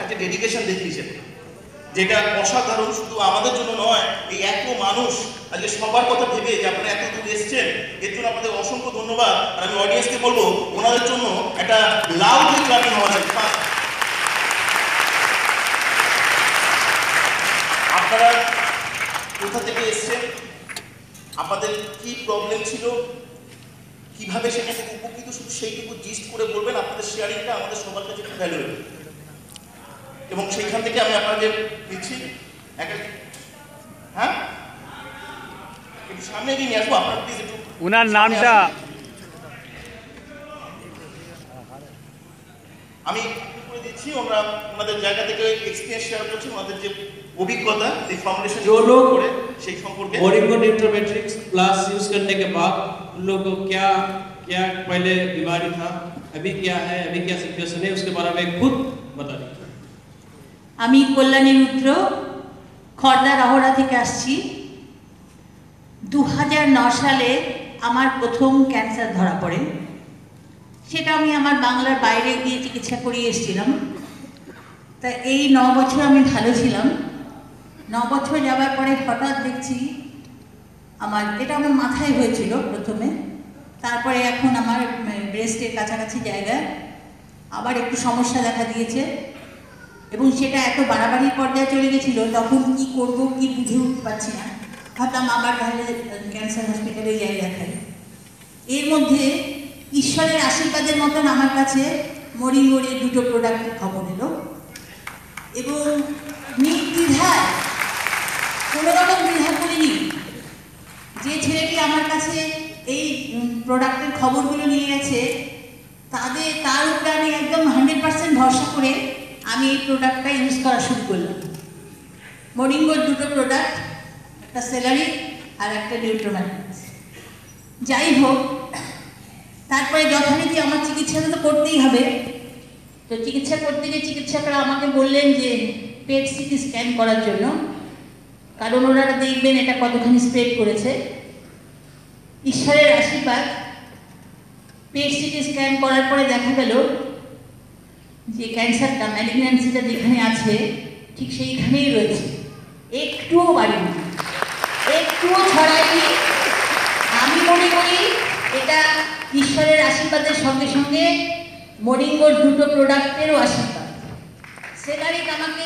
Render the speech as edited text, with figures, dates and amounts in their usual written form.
একটা ডেডিকেশন দেখিয়েছেন, যেটা অসাধারণ। শুধু আমাদের জন্য নয়, এই এত মানুষ আজকে সবার কথা ভেবে যে আপনারা এত দূর এসছেন, এর জন্য আপনাদের অসংখ্য ধন্যবাদ। আর আমি অডিয়েন্সকে বলবো ওনাদের জন্য একটা লাউড ক্লাপিং হওয়া যায়। আপনারা কোথা থেকে এসছেন, আপনাদের কি প্রবলেম ছিল, কিভাবে সেটা থেকে উপকৃত, শুধু সেইটুকু জিস্ট করে বলবেন। আপনাদের শেয়ারিংটা আমাদের সবার কাছে খুব ভ্যালুয়েবল, এবং সেইখান থেকে আমি আপনাদের দিচ্ছি হ্যাঁ একটু সামনে এগিয়ে নিয়ে আসবো। আপনার প্লিজ একটু ওনার নামটা আমি করে দিচ্ছি। ওনারা ওনাদের জায়গা থেকে এক্সপিরিয়েন্স শেয়ার করছেন, ওনাদের যে অভিজ্ঞতা এই ফাউंडेशन जो लोग করে সেই সম্পর্কে। मोरिंगो न्यूट्रो मैट्रिक्स प्लस यूज करने के बाद उन लोगों को क्या क्या पहले बीमारी था, अभी क्या है, अभी क्या सिचुएशन है, उसके बारे में खुद बता दीजिए। আমি কল্যাণী রুদ্র খড়দা রহড়া থেকে আসছি। 2009 সালে আমার প্রথম ক্যান্সার ধরা পড়ে। সেটা আমি আমার বাংলার বাইরে গিয়ে চিকিৎসা করিয়ে এসেছিলাম। তা এই 9 বছর আমি ভালো ছিলাম। 9 বছর যাওয়ার পরে হঠাৎ দেখছি এটা আমার মাথায় হয়েছিল প্রথমে, তারপরে এখন আমার ব্রেস্টের কাছাকাছি জায়গায় আবার একটু সমস্যা দেখা দিয়েছে, এবং সেটা এত বাড়াবাড়ি পর্যায়ে চলে গেছিল, তখন কি করব কি বুঝে উঠতে পারছি না। ভাবলাম আবার তাহলে ক্যান্সার হসপিটালে যাই দেখাই। এর মধ্যে ঈশ্বরের আশীর্বাদের মতন আমার কাছে মোরিঙ্গোর এই দুটো প্রোডাক্টের খবর এলো, এবং নির্দ্বিধায় কোনো রকম দ্বিধা করিনি। যে ছেলেটি আমার কাছে এই প্রোডাক্টের খবরগুলো নিয়ে গেছে তার উপরে আমি একদম 100% ভরসা করে আমি এই প্রোডাক্টটা ইউজ করা শুরু করলাম। মোরিঙ্গোর দুটো প্রোডাক্ট, একটা সেলারি আর একটা নিউট্রোম্যাটিক্স। যাই হোক, তারপরে যথারীতি আমার চিকিৎসাটা তো করতেই হবে। তো চিকিৎসা করতে গিয়ে চিকিৎসকরা আমাকে বললেন যে পেট সিটি স্ক্যান করার জন্য, কারণ ওনারা দেখবেন এটা কতখানি স্প্রেড করেছে। ঈশ্বরের আশীর্বাদ, পেট সিটি স্ক্যান করার পরে দেখা গেল যে ক্যান্সারটা, ম্যালিগন্যান্সিটা যেখানে আছে ঠিক সেইখানেই রয়েছে, একটুও বাড়েনি, একটুও ছড়ায়নি। আমি মনে করি এটা ঈশ্বরের আশীর্বাদের সঙ্গে সঙ্গে মোরিঙ্গোর দুটো প্রোডাক্টেরও আশীর্বাদ। সেলারিক আমাকে